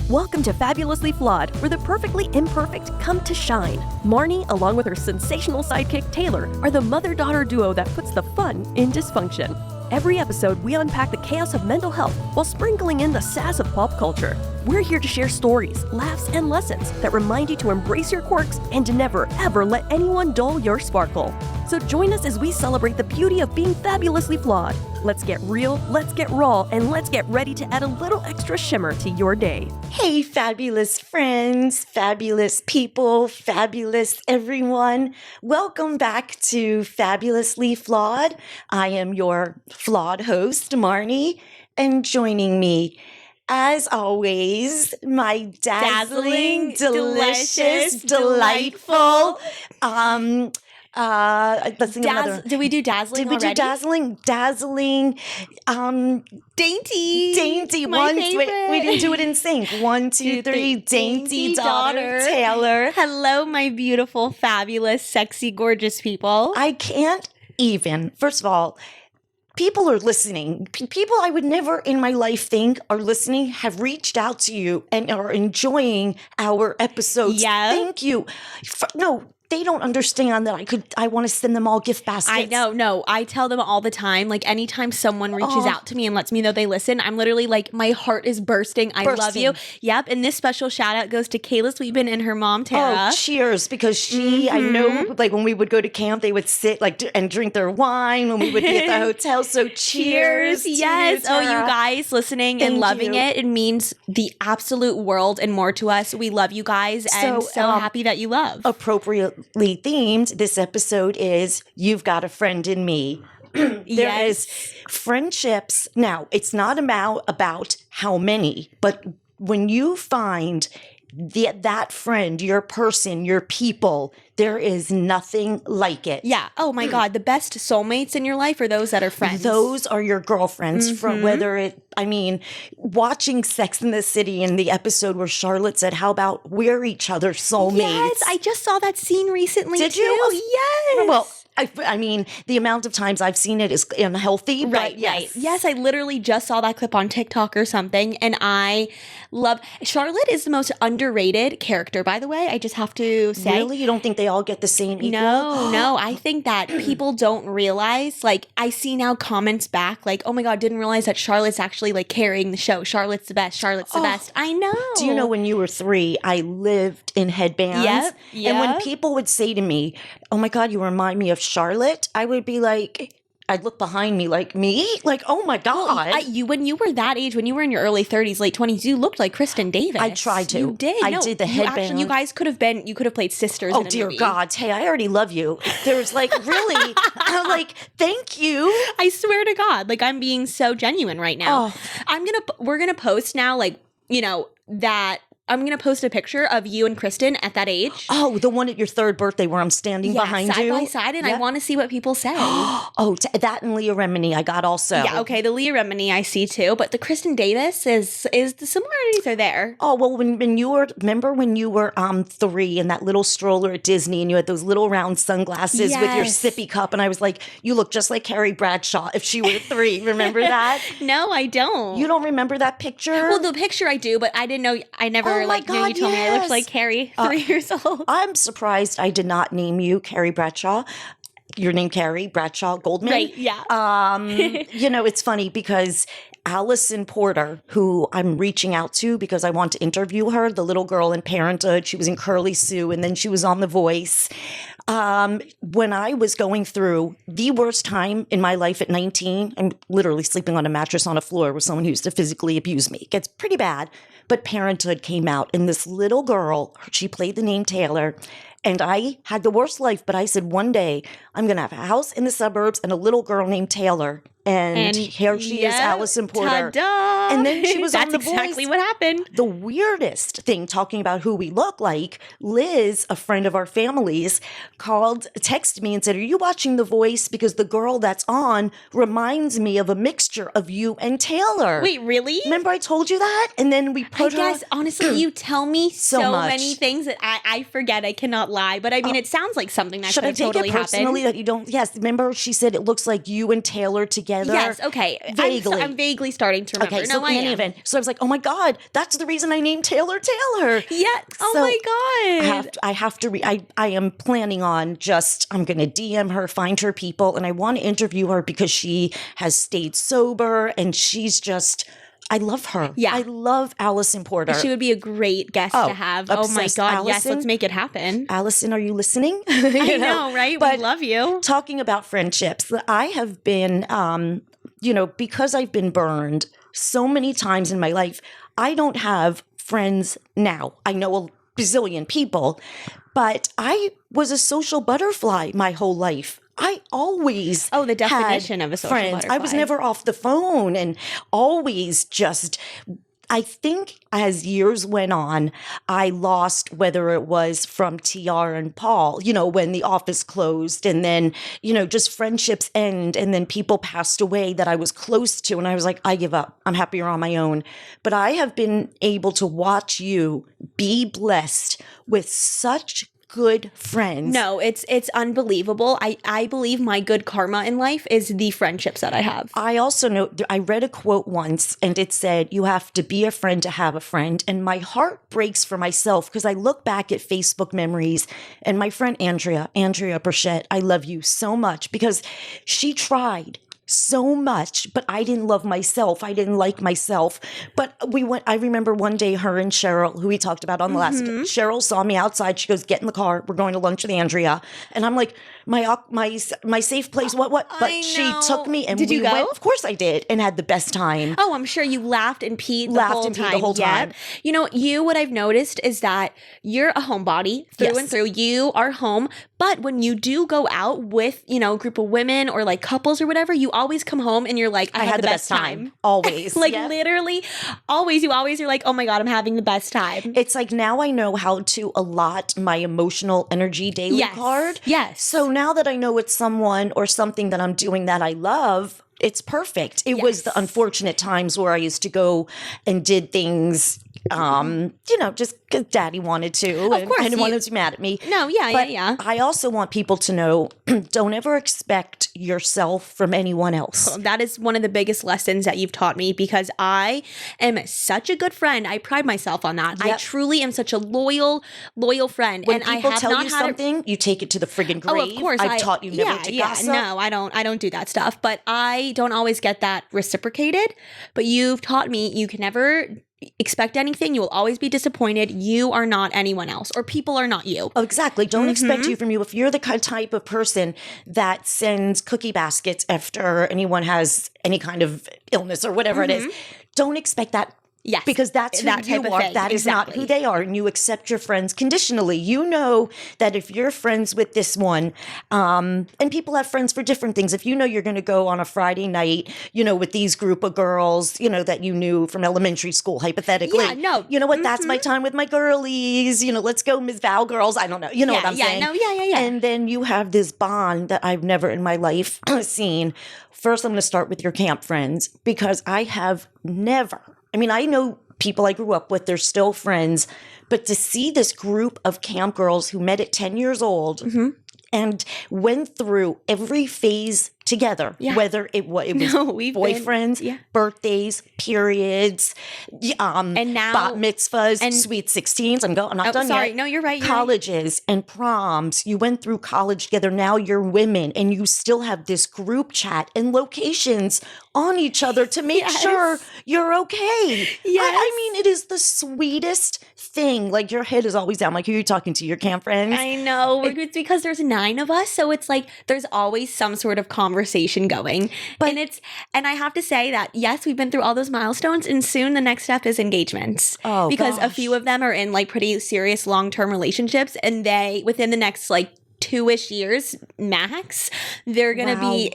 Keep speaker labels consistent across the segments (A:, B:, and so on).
A: Welcome to Fabulously Flawed, where the perfectly imperfect come to shine. Marni, along with her sensational sidekick Taylor, are the mother-daughter duo that puts the fun in dysfunction. Every episode, we unpack the chaos of mental health while sprinkling in the sass of pop culture. We're here to share stories, laughs, and lessons that remind you to embrace your quirks and to never, ever let anyone dull your sparkle. So join us as we celebrate the beauty of being fabulously flawed. Let's get real, let's get raw, and let's get ready to add a little extra shimmer to your day.
B: Hey, fabulous friends, fabulous people, fabulous everyone. Welcome back to Fabulously Flawed. I am your flawed host, Marni, and joining me, as always, my dazzling, delicious, delightful, let's think of another.
C: Did we do dazzling
B: Did we
C: already?
B: do dazzling, dainty.
C: My
B: Wait,
C: favorite.
B: we didn't do it in sync. 1, 2, 3, dainty daughter, Taylor.
C: Hello, my beautiful, fabulous, sexy, gorgeous people.
B: I can't even, first of all, people are listening. People I would never in my life think are listening have reached out to you and are enjoying our episodes.
C: Yeah.
B: Thank you. No, they don't understand that I want to send them all gift baskets.
C: I know. No, I tell them all the time. Like, anytime someone reaches out to me and lets me know they listen, I'm literally like, my heart is bursting. I love you. Yep. And this special shout out goes to Kayla Sweetman and her mom, Tara.
B: Oh, cheers. Because she, I know, like when we would go to camp, they would sit like and drink their wine when we would be at the hotel. So cheers. to
C: Yes.
B: you,
C: Oh, you
B: Tara.
C: guys listening and
B: Thank
C: loving
B: you.
C: it. It means the absolute world and more to us. We love you guys and so happy that you love.
B: Appropriately themed, this episode is You've Got a Friend in Me. There is friendships. Now, it's not about how many, but when you find that friend, your person, your people, there is nothing like it.
C: Yeah. Oh my God. The best soulmates in your life are those that are friends.
B: Those are your girlfriends from watching Sex in the City in the episode where Charlotte said, how about we're each other's soulmates?
C: Yes. I just saw that scene recently.
B: Did
C: too.
B: you?
C: Yes.
B: Well, I mean, the amount of times I've seen it is unhealthy.
C: Right,
B: but yes.
C: Yes, I literally just saw that clip on TikTok or something, and I love Charlotte is the most underrated character, by the way. I just have to say.
B: Really? You don't think they all get the same equal?
C: No. I think that people don't realize, like, I see now comments back, like, oh my God, didn't realize that Charlotte's actually, like, carrying the show. Charlotte's the best. Charlotte's the best. I know.
B: Do you know when you were 3, I lived in headbands?
C: Yep,
B: And when
C: yep.
B: people would say to me, oh my God, you remind me of Charlotte, I would be like, I'd look behind me like, me? Like, oh my God.
C: When you were that age, when you were in your early 30s, late 20s, you looked like Kristen Davis.
B: I tried to.
C: You did.
B: I did the headband.
C: Actually, you guys could have played sisters
B: Oh,
C: in a
B: dear
C: movie.
B: God. Hey, I already love you. There's like, really, I'm like, thank you.
C: I swear to God, like, I'm being so genuine right now. We're gonna post now, like, you know, that I'm gonna post a picture of you and Kristen at that age.
B: Oh, the one at your 3rd birthday where I'm standing behind
C: side
B: you?
C: by side, and
B: Yeah.
C: I want to see what people say.
B: That and Leah Remini I got also.
C: Yeah, okay, the Leah Remini I see too, but the Kristen Davis is the similarities are there.
B: Oh, well, when you were, remember when you were 3 in that little stroller at Disney and you had those little round sunglasses with your
C: Yes.
B: sippy cup and I was like, you look just like Carrie Bradshaw if she were 3. Remember that?
C: No, I don't.
B: You don't remember that picture?
C: Well, the picture I do, but I didn't know. I never
B: Oh my
C: knew you
B: God,
C: told me I
B: yes.
C: looked like Carrie, 3 years old.
B: I'm surprised I did not name you Carrie Bradshaw. Your name Carrie Bradshaw Goldman.
C: Right, yeah.
B: You know, it's funny because Allison Porter, who I'm reaching out to because I want to interview her, the little girl in Parenthood, she was in Curly Sue and then she was on The Voice. When I was going through the worst time in my life at 19, I'm literally sleeping on a mattress on a floor with someone who used to physically abuse me. It gets pretty bad. But Parenthood came out and this little girl, she played the name Taylor. And I had the worst life, but I said one day I'm going to have a house in the suburbs and a little girl named Taylor. And here she is, Allison Porter.
C: Ta-da!
B: And then she was on The
C: That's exactly
B: Voice.
C: what happened.
B: The weirdest thing, talking about who we look like, Liz, a friend of our family's, texted me and said, are you watching The Voice? Because the girl that's on reminds me of a mixture of you and Taylor.
C: Wait, really?
B: Remember I told you that? And then we put
C: I guess, honestly, you tell me so
B: much.
C: many things that I forget. I cannot lie. But I mean, it sounds like something that
B: Should
C: could
B: I
C: have
B: take
C: totally
B: it personally
C: happened.
B: that you don't? Yes, remember she said it looks like you and Taylor together. together?
C: Yes, okay.
B: Vaguely.
C: I'm vaguely starting to remember.
B: Okay, so in any event, so I was like, oh my God, that's the reason I named Taylor Taylor.
C: Yeah. Oh
B: So
C: my God.
B: I have to, I am planning on I'm going to DM her, find her people, and I want to interview her because she has stayed sober and she's just, I love her.
C: Yeah.
B: I love Allison Porter.
C: She would be a great guest to have. Oh my
B: obsessed.
C: God. Yes,
B: Allison,
C: let's make it happen.
B: Allison, are you listening?
C: I know, right?
B: But
C: we love you.
B: Talking about friendships, I have been, because I've been burned so many times in my life, I don't have friends now. I know a bazillion people, but I was a social butterfly my whole life. I always
C: the definition of a social
B: friends.
C: butterfly.
B: I was never off the phone and always just, I think as years went on, I lost whether it was from TR and Paul, when the office closed and then, just friendships end and then people passed away that I was close to. And I was like, I give up. I'm happier on my own. But I have been able to watch you be blessed with such good friends.
C: No, it's unbelievable. I believe my good karma in life is the friendships that I have.
B: I also know, I read a quote once and it said, you have to be a friend to have a friend. And my heart breaks for myself because I look back at Facebook memories and my friend Andrea Burchett, I love you so much because she tried so much, but I didn't love myself. I didn't like myself. But I remember one day her and Cheryl, who we talked about on the last, Cheryl saw me outside. She goes, get in the car. We're going to lunch with Andrea. And I'm like, my safe place, what? But she took me and
C: did you go?
B: Went. Of course I did, and had the best time.
C: Oh, I'm sure you laughed and peed the whole time. Yep. What I've noticed is that you're a homebody through and through. You are home. But when you do go out with, a group of women or like couples or whatever, you always come home and you're like, I had the best time.
B: Always.
C: Literally, always. You always are like, oh my God, I'm having the best time.
B: It's like now I know how to allot my emotional energy daily card.
C: Yes.
B: So now that I know it's someone or something that I'm doing that I love, it's perfect. It was the unfortunate times where I used to go and did things, just because daddy wanted to.
C: Of course.
B: I didn't want him to be mad at me.
C: No, yeah.
B: I also want people to know, don't ever expect yourself from anyone else.
C: That is one of the biggest lessons that you've taught me because I am such a good friend. I pride myself on that. Yep. I truly am such a loyal friend.
B: When
C: and
B: people
C: I have
B: tell
C: not
B: you something, you take it to the friggin' grave.
C: Oh, of course.
B: I've taught you never to gossip.
C: No, I don't do that stuff. But I don't always get that reciprocated. But you've taught me you can never expect anything. You will always be disappointed. You are not anyone else, or people are not you.
B: Oh, exactly. Don't expect you from you. If you're the type of person that sends cookie baskets after anyone has any kind of illness or whatever it is, don't expect that.
C: Yes.
B: Because that's who
C: that
B: you are.
C: thing.
B: That is not who they are. And you accept your friends conditionally. You know that if you're friends with this one, and people have friends for different things. If you know you're going to go on a Friday night, with these group of girls, that you knew from elementary school, hypothetically.
C: Yeah, no.
B: You know what? That's my time with my girlies. Let's go Ms. Val girls. I don't know. You know what I'm saying?
C: Yeah.
B: And then you have this bond that I've never in my life seen. First, I'm going to start with your camp friends because I have never... I know people I grew up with, they're still friends, but to see this group of camp girls who met at 10 years old and went through every phase together, whether it was boyfriends, birthdays, periods,
C: and now
B: bat mitzvahs, and sweet 16s. I'm not done yet.
C: No, you're right.
B: Colleges and proms. You went through college together. Now you're women, and you still have this group chat and locations on each other to make sure you're okay.
C: Yes.
B: It is the sweetest thing. Like your head is always down. Like who are you talking to? Your camp friends?
C: I know. It's because there's 9 of us, so it's like there's always some sort of conversation going. And I have to say that yes, we've been through all those milestones, and soon the next step is engagements.
B: Oh,
C: because a few of them are in like pretty serious long-term relationships, and they within the next like 2-ish years max, they're gonna be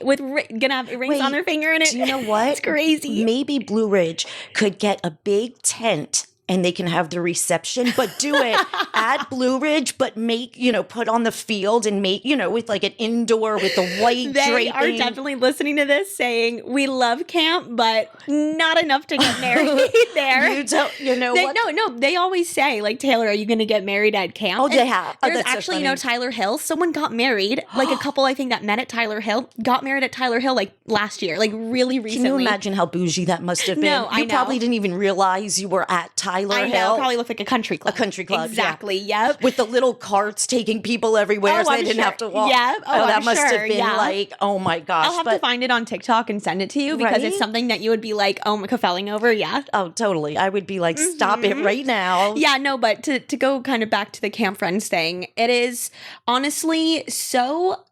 C: gonna have rings on their finger, and
B: do you know what?
C: It's crazy.
B: Maybe Blue Ridge could get a big tent and they can have the reception, but do it at Blue Ridge, but make, put on the field and make, with like an indoor with the white
C: they
B: draping.
C: Are definitely listening to this saying, we love camp, but not enough to get married there.
B: You don't, what?
C: No, they always say, like, Taylor, are you going to get married at camp?
B: Oh, they have.
C: There's
B: that's
C: actually,
B: so
C: Tyler Hill, someone got married, like a couple, I think, that met at Tyler Hill, got married at Tyler Hill, like, last year, like, really recently.
B: Can you imagine how bougie that must have been?
C: No, I know.
B: You probably didn't even realize you were at Tyler Hill.
C: I know, probably looked like a country club.
B: A country club,
C: exactly,
B: yeah.
C: Yep.
B: With the little carts taking people everywhere, so they didn't have to walk.
C: Yeah,
B: that must have been like, oh my gosh.
C: I'll have to find it on TikTok and send it to you because it's something that you would be like, oh, felling over, yeah.
B: Oh, totally. I would be like, stop it right now.
C: Yeah, no, but to go kind of back to the camp friends thing, it is honestly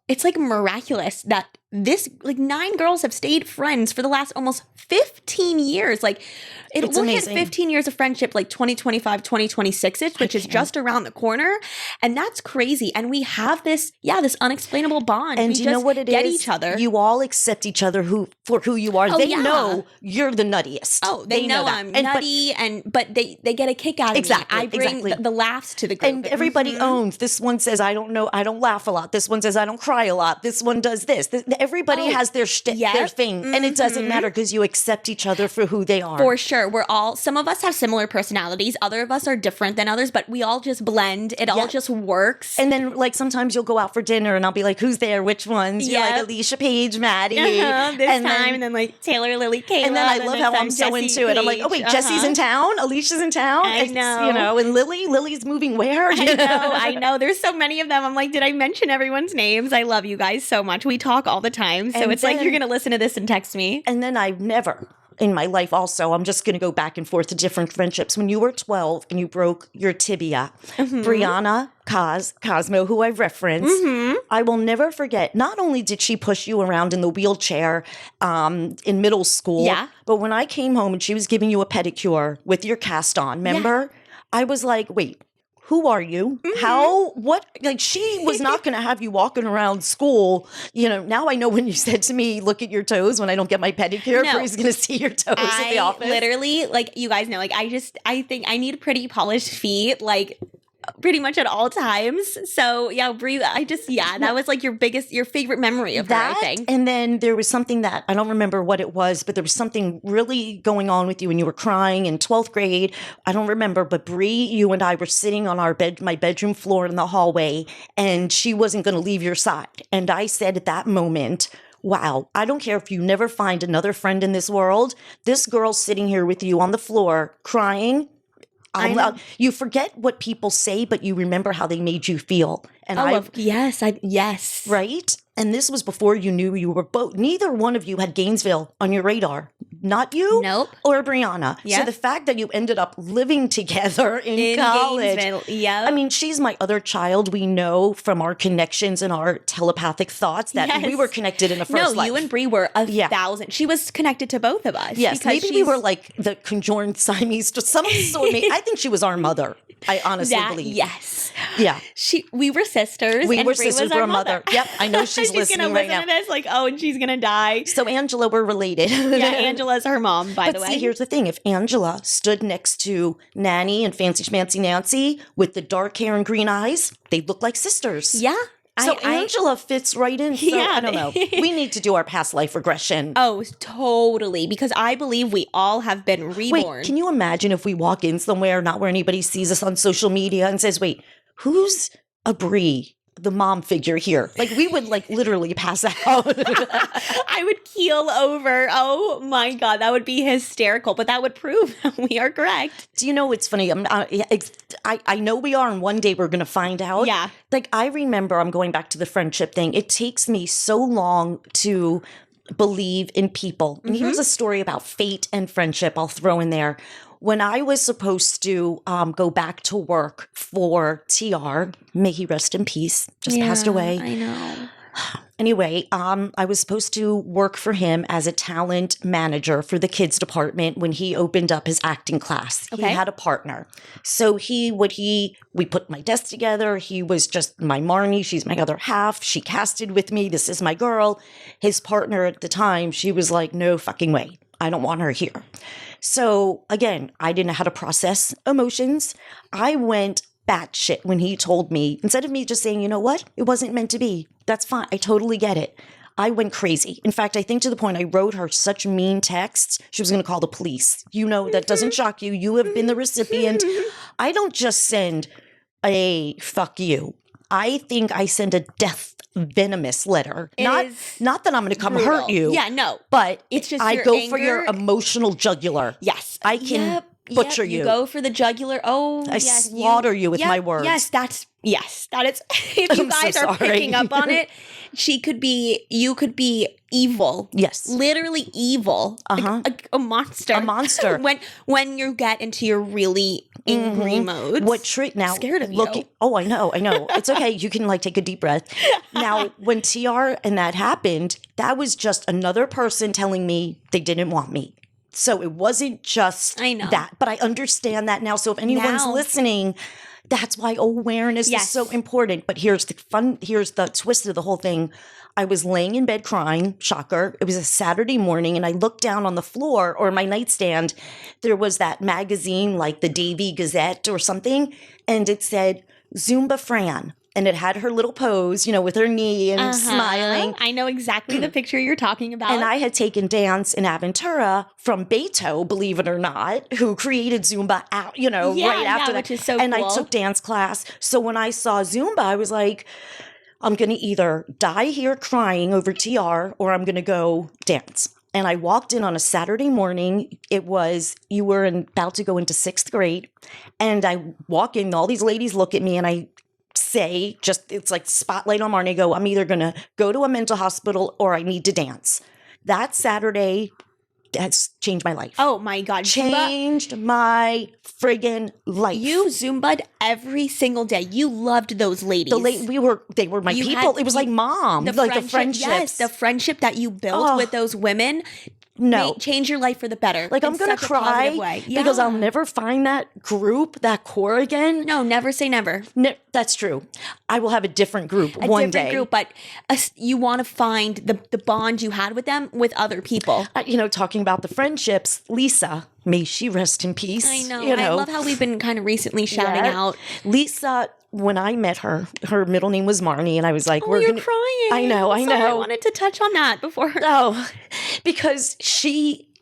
C: it's like miraculous that this, like 9 girls have stayed friends for the last almost 15 years. Like we'll
B: amazing.
C: hit 15 years of friendship, like 2025, 2026, which is just around the corner. And that's crazy. And we have this unexplainable bond.
B: And
C: we
B: you know what it
C: get
B: is?
C: each other.
B: You all accept each other for who you are. They know you're the nuttiest.
C: Oh, they know I'm nutty, but they get a kick out of me. I bring the laughs to the group.
B: And everybody owns. This one says, I don't know, I don't laugh a lot. This one says, I don't cry a lot. This one does this. Everybody has their their thing. And it doesn't matter because you accept each other for who they are.
C: For sure. Some of us have similar personalities. Other of us are different than others, but we all just blend. It all just works.
B: And then like sometimes you'll go out for dinner and I'll be like, who's there? Which ones? You're like Alicia, Paige, Maddie.
C: And then like Taylor, Lily, Kayla.
B: And then I love how I'm so into it. I'm like, oh wait, Jesse's in town? Alicia's in town?
C: I know.
B: And Lily's moving where?
C: I know. There's so many of them. I'm like, did I mention everyone's names? I love you guys so much. We talk all the time. So it's like you're going to listen to this and text me.
B: And then I've never in my life also, I'm just going to go back and forth to different friendships. When you were 12 and you broke your tibia, Brianna Cosmo, who I've referenced, I will never forget. Not only did she push you around in the wheelchair in middle school, but when I came home and she was giving you a pedicure with your cast on, remember? I was like, wait. Who are you? How? What? Like, she was not going to have you walking around school. Now I know when you said to me, look at your toes when I don't get my pedicure, Bree's going to see your toes at the office.
C: Literally, like, you guys know, like, I think I need pretty polished feet, like, pretty much at all times. So yeah, Bree, that was like your favorite memory of that, her, I think.
B: And then there was something that I don't remember what it was, but there was something really going on with you and you were crying in 12th grade. I don't remember, but Bree, you and I were sitting on my bedroom floor in the hallway and she wasn't going to leave your side. And I said at that moment, wow, I don't care if you never find another friend in this world. This girl sitting here with you on the floor crying, you forget what people say, but you remember how they made you feel. And
C: yes.
B: Right? And this was before you knew you were both. Neither one of you had Gainesville on your radar. Not you or Brianna. Yep. So the fact that you ended up living together in college.
C: Gainesville,
B: I mean, she's my other child. We know from our connections and our telepathic thoughts that we were connected in a first life.
C: No, you and Bree were 1,000. She was connected to both of us.
B: Yes, maybe we were like the conjoined Siamese to some sort. I think she was our mother. I honestly believe.
C: Yes.
B: Yeah.
C: We were sisters.
B: We were sisters. We're a mother. Yep. I know she's listening right now.
C: She's gonna listen to this like, oh, and she's gonna die.
B: So Angela, we're related.
C: Yeah, Angela's her mom, by the way.
B: But see, here's the thing. If Angela stood next to Nanny and Fancy Schmancy Nancy with the dark hair and green eyes, they'd look like sisters.
C: Yeah.
B: So Angela fits right in. So I don't know. We need to do our past life regression.
C: Oh, totally. Because I believe we all have been reborn.
B: Wait, can you imagine if we walk in somewhere, not where anybody sees us on social media and says, wait, who's a Bree? The mom figure here. Like, we would like literally pass out.
C: I would keel over. Oh my God, that would be hysterical. But that would prove we are correct.
B: Do you know what's funny? I know we are, and one day we're going to find out.
C: Yeah.
B: Like, I remember, I'm going back to the friendship thing. It takes me so long to believe in people. And here's a story about fate and friendship I'll throw in there. When I was supposed to go back to work for TR, may he rest in peace, just passed away.
C: I know.
B: Anyway, I was supposed to work for him as a talent manager for the kids department when he opened up his acting class. Okay. He had a partner. So we put my desk together. He was just my Marni. She's my other half. She casted with me. This is my girl. His partner at the time, she was like, no fucking way. I don't want her here. So again, I didn't know how to process emotions. I went batshit when he told me, instead of me just saying, you know what, it wasn't meant to be. That's fine. I totally get it. I went crazy. In fact, I think to the point I wrote her such mean texts, she was going to call the police. You know, that doesn't shock you. You have been the recipient. I don't just send a fuck you. I think I send a death venomous letter. Not that I'm going to come hurt you.
C: Yeah, no.
B: But
C: it's just
B: I
C: your
B: go
C: anger.
B: For your emotional jugular.
C: Yes.
B: I can butcher you.
C: You go for the jugular. Oh,
B: I slaughter you with my words.
C: That is. If you guys are picking up on it, you could be evil.
B: Yes.
C: Literally evil. Like a monster.
B: A monster.
C: when you get into your really angry modes.
B: What trick now?
C: Scared of you.
B: Oh, I know. It's okay. You can take a deep breath. Now, when TR and that happened, that was just another person telling me they didn't want me. So it wasn't just that, but I understand that now. So if anyone's listening, that's why awareness is so important. But here's the twist of the whole thing. I was laying in bed crying, shocker. It was a Saturday morning, and I looked down on the floor or my nightstand. There was that magazine like the Davy Gazette or something, and it said Zumba Fran. And it had her little pose, with her knee and smiling.
C: I know exactly the picture you're talking about.
B: And I had taken dance in Aventura from Beto, believe it or not, who created Zumba out, right after that.
C: Which is so
B: and
C: cool.
B: I took dance class. So when I saw Zumba, I was like, I'm going to either die here crying over TR or I'm going to go dance. And I walked in on a Saturday morning. You were about to go into 6th grade. And I walk in, all these ladies look at me, and I say, it's like spotlight on Marni, I'm either going to go to a mental hospital or I need to dance. That Saturday has changed my life.
C: Oh my God.
B: Changed my friggin' life.
C: You Zumba'd every single day. You loved those ladies.
B: They were my people. It was like mom. The friendships.
C: Yes, the friendship that you built with those women. Change your life for the better.
B: Like, I'm going to cry because I'll never find that group, that core again.
C: No, never say never.
B: That's true. I will have a different group one day.
C: But you want to find the bond you had with them with other people.
B: Talking about the friendships, Lisa, may she rest in peace.
C: I know. I love how we've been kind of recently shouting out.
B: Lisa, when I met her middle name was Marni, and I was like,
C: you're crying.
B: I know.
C: I wanted to touch on that before.
B: Oh, because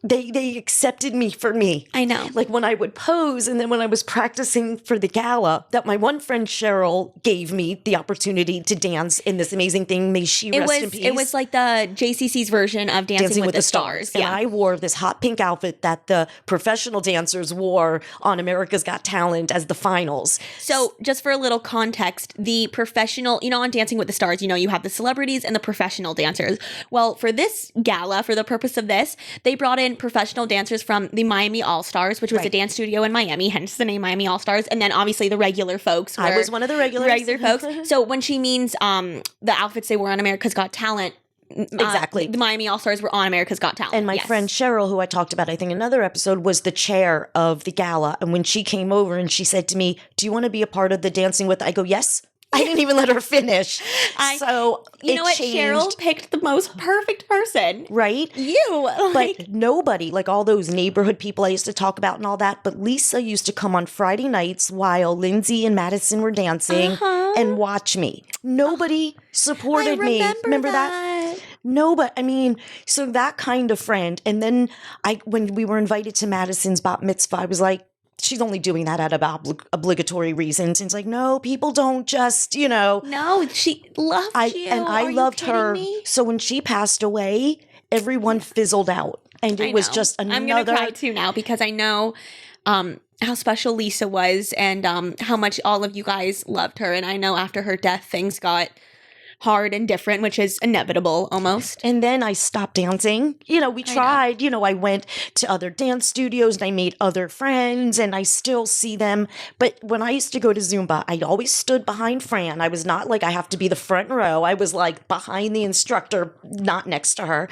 B: they accepted me for me.
C: I know.
B: Like when I would pose, and then when I was practicing for the gala, that my one friend Cheryl gave me the opportunity to dance in this amazing thing. May she rest in peace.
C: It was like the JCC's version of Dancing with the Stars.
B: And I wore this hot pink outfit that the professional dancers wore on America's Got Talent as the finals.
C: So just for a little context, the professional, on Dancing with the Stars, you have the celebrities and the professional dancers. Well, for this gala, for the purpose of this, they brought in professional dancers from the Miami All-Stars, which was a dance studio in Miami, hence the name Miami All-Stars, and then obviously the regular folks.
B: I was one of the regular
C: folks. So when she means the outfits they wore on America's Got Talent,
B: exactly.
C: The Miami All-Stars were on America's Got Talent.
B: And my friend Cheryl, who I talked about, I think in another episode, was the chair of the gala. And when she came over and she said to me, do you want to be a part of the Dancing with? I go, yes. I didn't even let her finish.
C: You know what?
B: Changed.
C: Cheryl picked the most perfect person.
B: Right?
C: You.
B: But nobody, like all those neighborhood people I used to talk about and all that, but Lisa used to come on Friday nights while Lindsay and Madison were dancing and watch me. Nobody supported me. Remember that? Nobody. So that kind of friend. And then when we were invited to Madison's bat mitzvah, I was like, she's only doing that out of obligatory reasons. And it's like, no, people don't just,
C: No, she loved you.
B: And I loved her.
C: Me?
B: So when she passed away, everyone fizzled out. And it was just another.
C: I'm going to cry too now because I know how special Lisa was and how much all of you guys loved her. And I know after her death, things got hard and different, which is inevitable almost.
B: And then I stopped dancing. We tried. I went to other dance studios and I made other friends and I still see them. But when I used to go to Zumba, I always stood behind Fran. I was not like I have to be the front row. I was like behind the instructor, not next to her.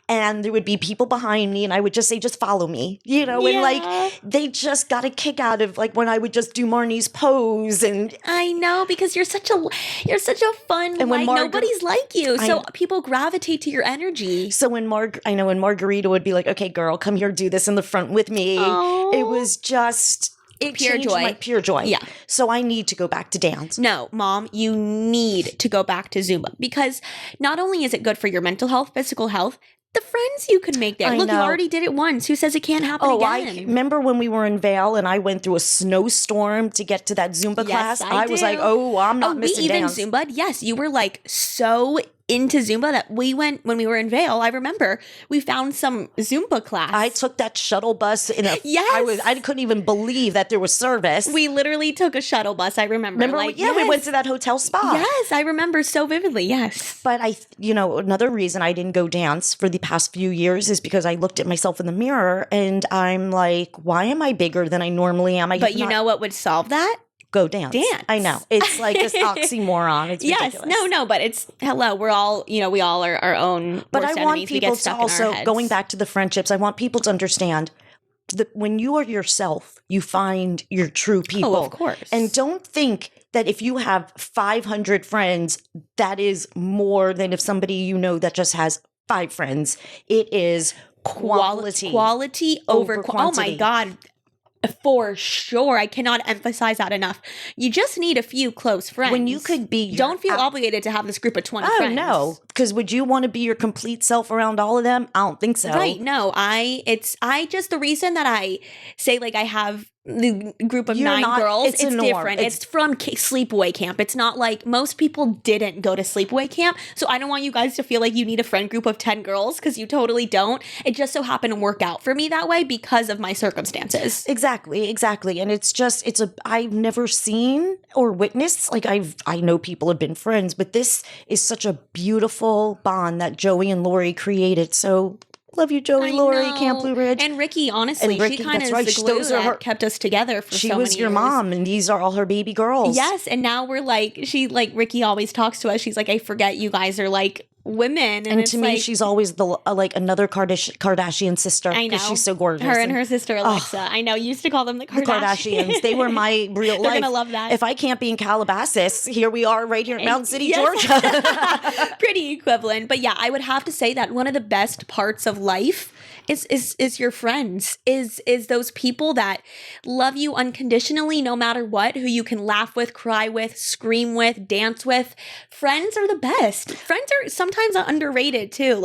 B: And there would be people behind me and I would just say, just follow me, and like they just got a kick out of like when I would just do Marni's pose. And
C: I know, because you're such a fun,
B: and when
C: nobody's like you. So people gravitate to your energy.
B: So when when Margarita would be like, okay, girl, come here, do this in the front with me.
C: Oh.
B: It was just... It
C: pure joy.
B: Pure joy.
C: Yeah.
B: So I need to go back to dance.
C: No, Mom, you need to go back to Zumba because not only is it good for your mental health, physical health, the friends you can make there. Look, you already did it once. Who says it can't happen again?
B: I remember when we were in Vail and I went through a snowstorm to get to that Zumba class. I was like, I'm not missing dance.
C: We even Zumba. Yes, you were like so into Zumba that we went when we were in Vail. I remember we found some Zumba class.
B: I took that shuttle bus
C: Yes.
B: I couldn't even believe that there was service.
C: We literally took a shuttle bus. I remember.
B: We went to that hotel spa.
C: Yes, I remember so vividly. Yes.
B: But another reason I didn't go dance for the past few years is because I looked at myself in the mirror and I'm like, why am I bigger than I normally am?
C: But you know what would solve that?
B: Go dance. I know. It's like this oxymoron. It's ridiculous.
C: Yes. No, but it's, we're all, we all are our own
B: But I
C: worst
B: want
C: enemies.
B: people to also, going back to the friendships, I want people to understand that when you are yourself, you find your true people.
C: Oh, of course.
B: And don't think that if you have 500 friends, that is more than if somebody that just has 5 friends. It is quality.
C: Quality over
B: quantity.
C: Oh my God. For sure. I cannot emphasize that enough. You just need a few close friends.
B: When you could be...
C: Don't feel obligated to have this group of 20 friends.
B: Oh, no. Because would you want to be your complete self around all of them? I don't think so.
C: Right. No. The reason that I say I have the group of 9 girls, it's different. It's from sleepaway camp. It's not like most people didn't go to sleepaway camp. So I don't want you guys to feel like you need a friend group of 10 girls because you totally don't. It just so happened to work out for me that way because of my circumstances.
B: Exactly. And I've never seen or witnessed, I know people have been friends, but this is such a beautiful bond that Joey and Lori created. So love you, Joey, Lori, Camp Blue Ridge.
C: And Ricky, honestly, she kind of is the glue that kept us together for so many years. She was
B: your mom, and these are all her baby girls.
C: Yes, and now we're Ricky always talks to us. She's like, I forget you guys are women.
B: And to me, she's always another Kardashian sister. I know. She's so gorgeous.
C: Her and her sister, Alexa. I know. You used to call them the Kardashians.
B: They were my real life.
C: They're going to love that.
B: If I can't be in Calabasas, here we are right here in Mountain City, Georgia.
C: Pretty equivalent. But yeah, I would have to say that one of the best parts of life is your friends, is those people that love you unconditionally no matter what, who you can laugh with, cry with, scream with, dance with. Friends are the best. Friends are sometimes underrated too.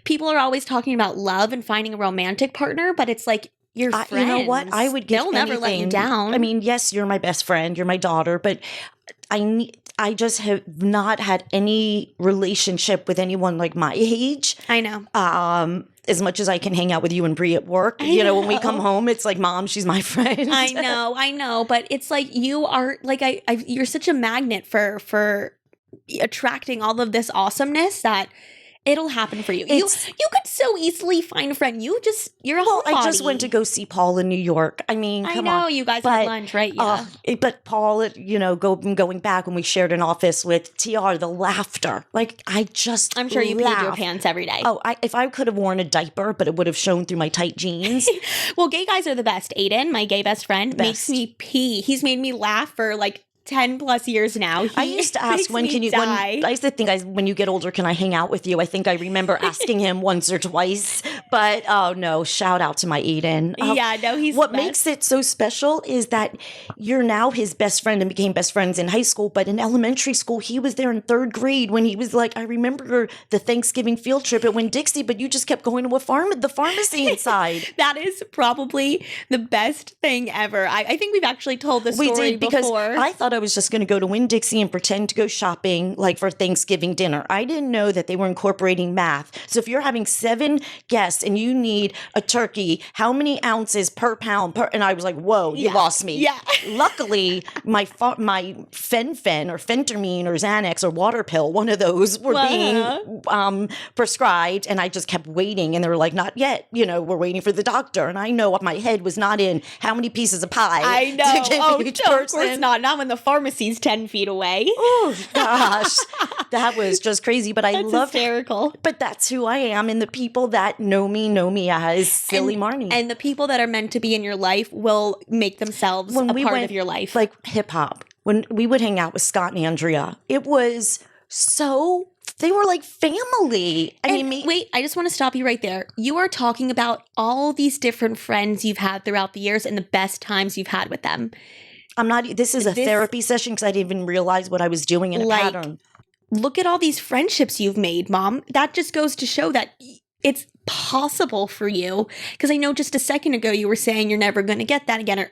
C: People are always talking about love and finding a romantic partner, but it's your friends.
B: You know what? I would give
C: They'll never let you down.
B: I mean, yes, you're my best friend, you're my daughter, but I just have not had any relationship with anyone my age.
C: I know.
B: As much as I can hang out with you and Bree at work, when we come home, it's Mom, she's my friend.
C: I know. But it's you are you're such a magnet for attracting all of this awesomeness that it'll happen for you. You could so easily find a friend. You're a homebody.
B: I just went to go see Paul in New York. I mean, come on.
C: I know you guys had lunch, right? Yeah.
B: But Paul, going back when we shared an office with TR, the laughter. I'm
C: sure you peed your pants every day.
B: Oh, if I could have worn a diaper, but it would have shown through my tight jeans.
C: Well, gay guys are the best. Aiden, my gay best friend, makes me pee. He's made me laugh for 10 plus years now.
B: I used to ask when you get older, can I hang out with you? I think I remember asking him once or twice, but oh no, shout out to my Aiden.
C: He's
B: what makes it so special is that you're now his best friend and became best friends in high school, but in elementary school, he was there in 3rd grade when he was I remember the Thanksgiving field trip at Winn-Dixie, but you just kept going to the pharmacy inside.
C: That is probably the best thing ever. I think we've actually told this story
B: we did, because
C: before.
B: I thought I was just going to go to Winn-Dixie and pretend to go shopping for Thanksgiving dinner. I didn't know that they were incorporating math. So if you're having 7 guests and you need a turkey, how many ounces per pound? And I was like, whoa, you lost me.
C: Yeah.
B: Luckily, my fen-phen or Phentermine or Xanax or water pill, one of those were being prescribed. And I just kept waiting. And they were like, not yet. We're waiting for the doctor. And I know my head was not in how many pieces of pie.
C: I know.
B: To give each person.
C: Of course not. Not when the pharmacy's 10 feet away.
B: Oh, gosh. That was just crazy. But I love
C: hysterical.
B: But that's who I am. And the people that know me as Silly Marni.
C: And the people that are meant to be in your life will make themselves a part of your life.
B: Hip hop. When we would hang out with Scott and Andrea, it was so they were like family.
C: Wait, I just want to stop you right there. You are talking about all these different friends you've had throughout the years and the best times you've had with them.
B: This is a therapy session because I didn't even realize what I was doing in a pattern.
C: Look at all these friendships you've made, Mom. That just goes to show that it's possible for you. Because I know just a second ago you were saying you're never going to get that again. Or,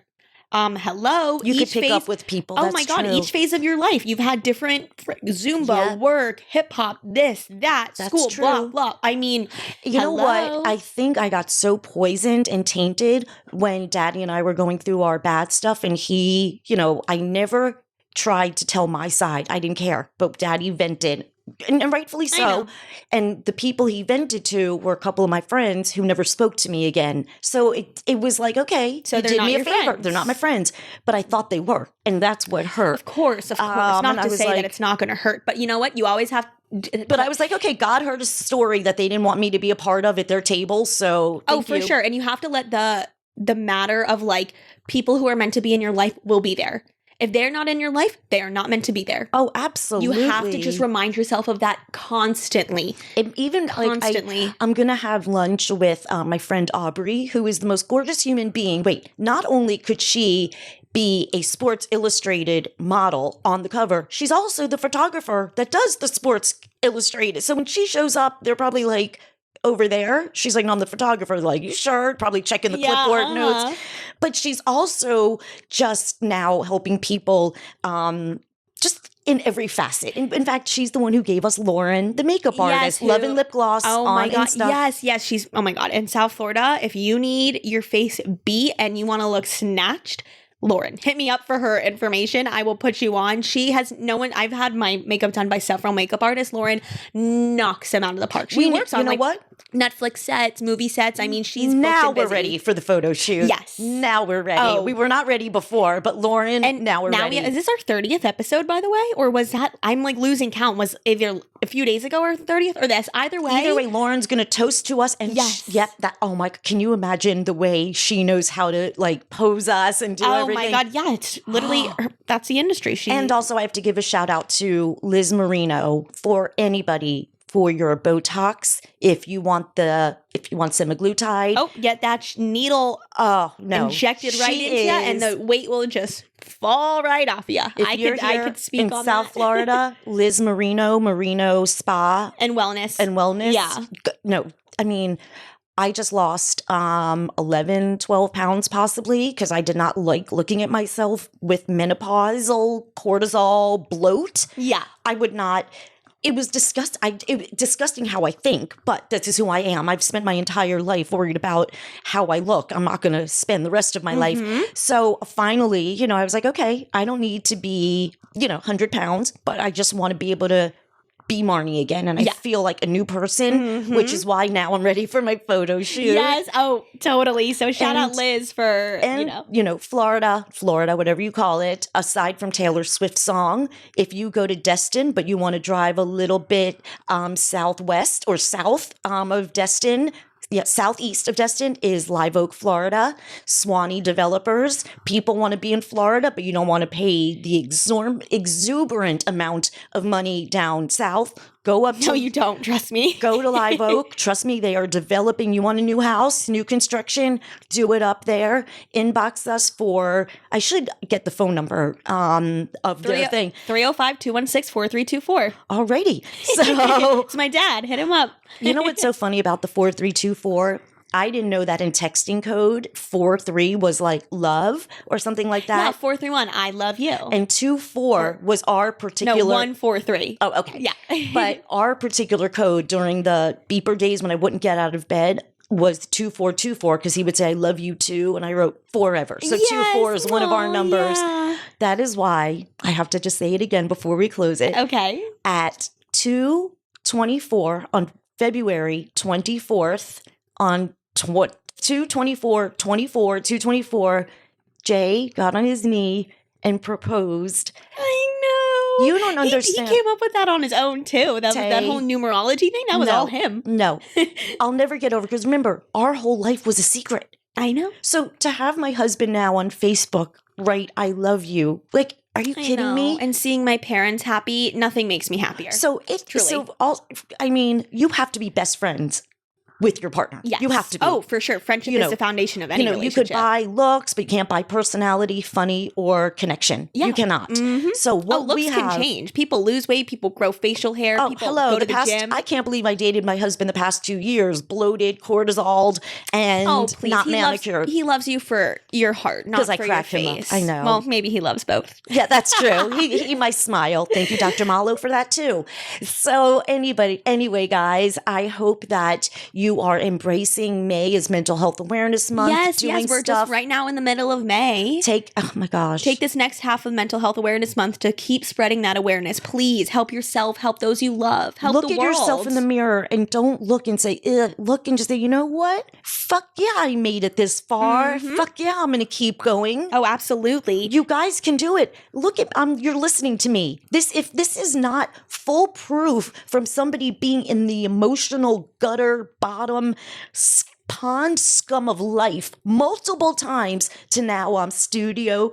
C: hello.
B: You could pick up with people.
C: Oh my God.
B: True.
C: Each phase of your life, you've had different Zumba, work, hip hop, this, that, school, blah, blah. I mean,
B: you know what? I think I got so poisoned and tainted when Daddy and I were going through our bad stuff. And he, I never tried to tell my side. I didn't care. But Daddy vented. And rightfully so. And the people he vented to were a couple of my friends who never spoke to me again. So it was like, okay,
C: so they're not your friends.
B: They're not my friends, but I thought they were. And that's what hurt.
C: Of course. Not to say that it's not going to hurt. But you know what? You always have...
B: But I was like, okay, God heard a story that they didn't want me to be a part of at their table. So thank you.
C: For sure. And you have to let the matter of like people who are meant to be in your life will be there. If they're not in your life, they are not meant to be there.
B: Oh, absolutely.
C: You have to just remind yourself of that constantly.
B: Even constantly. I'm going to have lunch with my friend Aubrey, who is the most gorgeous human being. Wait, not only could she be a Sports Illustrated model on the cover, she's also the photographer that does the Sports Illustrated. So when she shows up, they're probably like, over there, she's like on the photographer, like, you sure? Probably checking the clipboard notes. But she's also just now helping people just in every facet. In fact, she's the one who gave us Lauren, the makeup artist, Love and Lip Gloss.
C: Oh my God. Yes. She's, oh my God. In South Florida, if you need your face beat and you want to look snatched, Lauren, hit me up for her information. I will put you on. She has I've had my makeup done by several makeup artists. Lauren knocks them out of the park. She works on Netflix sets, movie sets. I mean, she's
B: now we're ready for the photo shoot.
C: Yes.
B: Now we're ready. We were not ready before, but Lauren, now we're ready.
C: Is this our 30th episode, by the way? Or was that, I'm like losing count. Was either a few days ago or 30th or this? Either way,
B: Lauren's going to toast to us. And oh my, can you imagine the way she knows how to like pose us and do everything?
C: Oh my God. Yeah. It's literally, that's the industry.
B: And also I have to give a shout out to Liz Marino for anybody for your Botox. If you want semaglutide.
C: Oh, get that needle injected right into you and the weight will just fall right off you. I could speak
B: in
C: on
B: South Florida, Liz Marino Spa.
C: And Wellness.
B: Yeah. No, I mean, I just lost 11, 12 pounds possibly because I did not like looking at myself with menopausal cortisol bloat.
C: Yeah.
B: I would not. It was disgusting how I think, but this is who I am. I've spent my entire life worried about how I look. I'm not going to spend the rest of my life. So finally, I was like, okay, I don't need to be, 100 pounds, but I just want to be able to be Marni again. And I feel like a new person, which is why now I'm ready for my photo shoot.
C: Yes. Oh, totally. So shout out Liz for,
B: Florida, whatever you call it, aside from Taylor Swift's song, if you go to Destin, but you want to drive a little bit southwest or south of Destin, southeast of Destin is Live Oak, Florida. Swanee developers. People want to be in Florida, but you don't want to pay the exuberant amount of money down south. Go up to...
C: No, you don't. Trust me.
B: Go to Live Oak. Trust me, they are developing. You want a new house, new construction, do it up there. Inbox us for... I should get the phone number of their thing.
C: 305-216-4324.
B: Alrighty. So...
C: It's my dad. Hit him up.
B: You know what's so funny about the 4324? I didn't know that in texting code, 43 was like love or something like that.
C: No, 431, I love you.
B: And 24 was our particular...
C: No, 143.
B: Oh, okay.
C: Yeah.
B: But our particular code during the beeper days when I wouldn't get out of bed was 2424 because he would say, I love you too. And I wrote forever. So 24 is one of our numbers. Yeah. That is why I have to just say it again before we close it.
C: Okay.
B: At 2:24 on February 24th on 2/24/24, Jay got on his knee and proposed.
C: I know.
B: You don't understand.
C: He came up with that on his own too. That whole numerology thing, that was all him.
B: No. I'll never get over because remember, our whole life was a secret.
C: I know.
B: So to have my husband now on Facebook write, I love you. Like, are you kidding me?
C: And seeing my parents happy, nothing makes me happier.
B: So you have to be best friends with your partner.
C: Yes.
B: You have to be.
C: Oh, for sure. Friendship is the foundation of any relationship.
B: You could buy looks, but you can't buy personality, funny, or connection. Yeah. You cannot. Mm-hmm. So what
C: looks can change. People lose weight. People grow facial hair. People go to the gym.
B: I can't believe I dated my husband the past 2 years, bloated, cortisoled, and not manicured.
C: He loves you for your heart, not for your face. Because I cracked him up.
B: I know.
C: Well, maybe he loves both.
B: Yeah, that's true. he might smile. Thank you, Dr. Malo, for that too. So anyway, guys, I hope that you are embracing May as Mental Health Awareness Month.
C: Yes, we're just right now in the middle of May.
B: Take
C: this next half of Mental Health Awareness Month to keep spreading that awareness. Please help yourself, help those you love, help the world. Look at
B: yourself in the mirror and don't look and say, ugh. Look and just say, you know what? Fuck yeah, I made it this far. Mm-hmm. Fuck yeah, I'm going to keep going.
C: Oh, absolutely.
B: You guys can do it. Look at, you're listening to me. If this is not full proof from somebody being in the emotional gutter bottom pond scum of life multiple times to now I'm studio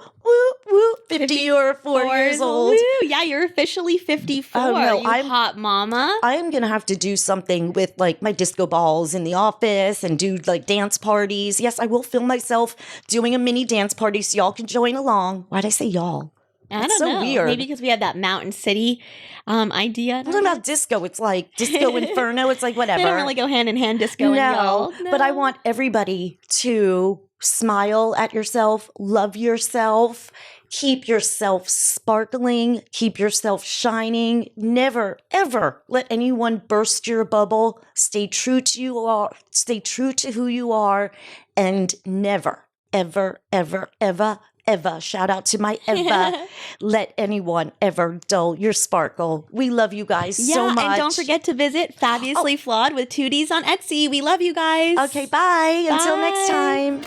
B: 54 years old.
C: Woo. Yeah, you're officially 54. Oh, no, I'm hot mama.
B: I am gonna have to do something with like my disco balls in the office and do like dance parties. Yes, I will film myself doing a mini dance party so y'all can join along. Why'd I say y'all?
C: I don't know. Weird. Maybe because we had that Mountain City idea.
B: What about disco? It's like Disco Inferno. It's like whatever.
C: They don't really go hand in hand, disco and y'all. No,
B: but I want everybody to smile at yourself, love yourself, keep yourself sparkling, keep yourself shining. Never, ever let anyone burst your bubble. Stay true to who you are, and never, ever, ever, ever, Eva, shout out to my Eva, let anyone ever dull your sparkle. We love you guys so much.
C: And don't forget to visit Fabulously Flawed with 2Ds on Etsy. We love you guys.
B: Okay, bye. Until next time.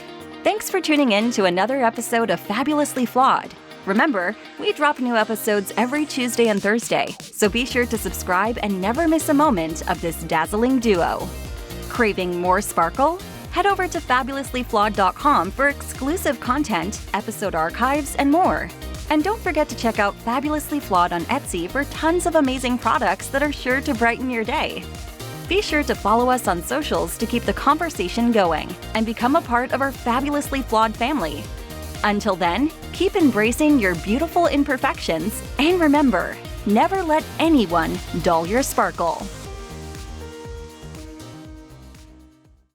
A: Thanks for tuning in to another episode of Fabulously Flawed. Remember, we drop new episodes every Tuesday and Thursday, so be sure to subscribe and never miss a moment of this dazzling duo. Craving more sparkle? Head over to fabulouslyflawed.com for exclusive content, episode archives, and more. And don't forget to check out Fabulously Flawed on Etsy for tons of amazing products that are sure to brighten your day. Be sure to follow us on socials to keep the conversation going and become a part of our Fabulously Flawed family. Until then, keep embracing your beautiful imperfections, and remember, never let anyone dull your sparkle.